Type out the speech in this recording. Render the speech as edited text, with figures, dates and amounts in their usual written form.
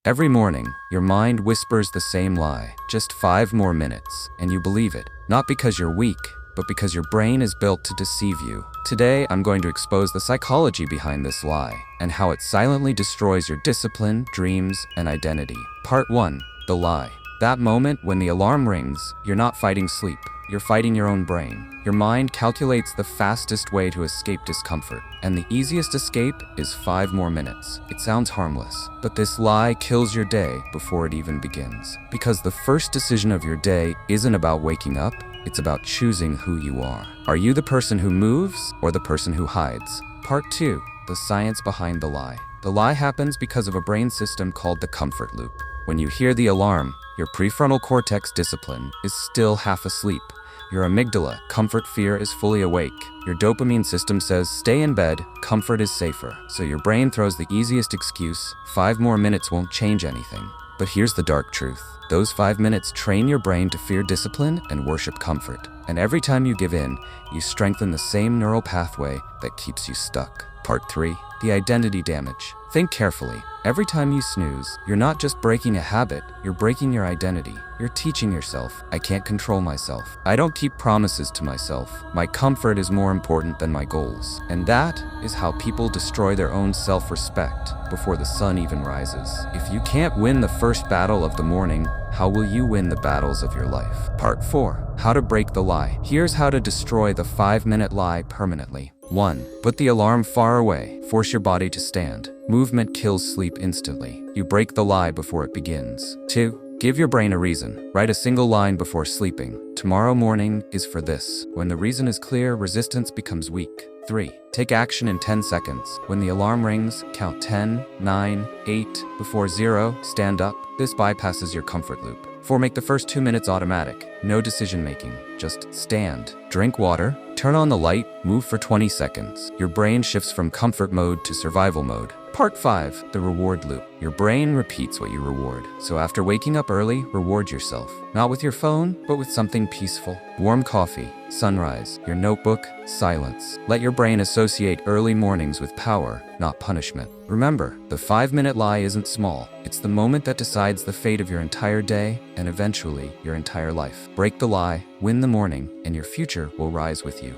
Every morning, your mind whispers the same lie. Just 5 more minutes, and you believe it. Not because you're weak, but because your brain is built to deceive you. Today, I'm going to expose the psychology behind this lie, and how it silently destroys your discipline, dreams, and identity. Part 1. The lie. That moment when the alarm rings, you're not fighting sleep. You're fighting your own brain. Your mind calculates the fastest way to escape discomfort, and the easiest escape is 5 more minutes. It sounds harmless, but this lie kills your day before it even begins. Because the first decision of your day isn't about waking up, it's about choosing who you are. Are you the person who moves or the person who hides? Part 2. The science behind the lie. The lie happens because of a brain system called the comfort loop. When you hear the alarm, your prefrontal cortex discipline is still half asleep. Your amygdala, comfort fear, is fully awake. Your dopamine system says, stay in bed, comfort is safer. So your brain throws the easiest excuse, 5 more minutes won't change anything. But here's the dark truth. Those 5 minutes train your brain to fear discipline and worship comfort. And every time you give in, you strengthen the same neural pathway that keeps you stuck. Part 3. The identity damage. Think carefully. Every time you snooze, you're not just breaking a habit, you're breaking your identity. You're teaching yourself, I can't control myself. I don't keep promises to myself. My comfort is more important than my goals. And that is how people destroy their own self-respect before the sun even rises. If you can't win the first battle of the morning, how will you win the battles of your life? Part 4. How to break the lie. Here's how to destroy the 5-minute lie permanently. 1. Put the alarm far away. Force your body to stand. Movement kills sleep instantly. You break the lie before it begins. 2. Give your brain a reason. Write a single line before sleeping. Tomorrow morning is for this. When the reason is clear, resistance becomes weak. 3. Take action in 10 seconds. When the alarm rings, count 10, 9, 8. Before 0, stand up. This bypasses your comfort loop. 4. Make the first 2 minutes automatic. No decision making. Just stand. Drink water. Turn on the light. Move for 20 seconds. Your brain shifts from comfort mode to survival mode. Part 5. The reward loop. Your brain repeats what you reward. So after waking up early, reward yourself. Not with your phone, but with something peaceful. Warm coffee, sunrise, your notebook, silence. Let your brain associate early mornings with power, not punishment. Remember, the 5-minute lie isn't small. It's the moment that decides the fate of your entire day and eventually your entire life. Break the lie, win the morning, and your future will rise with you.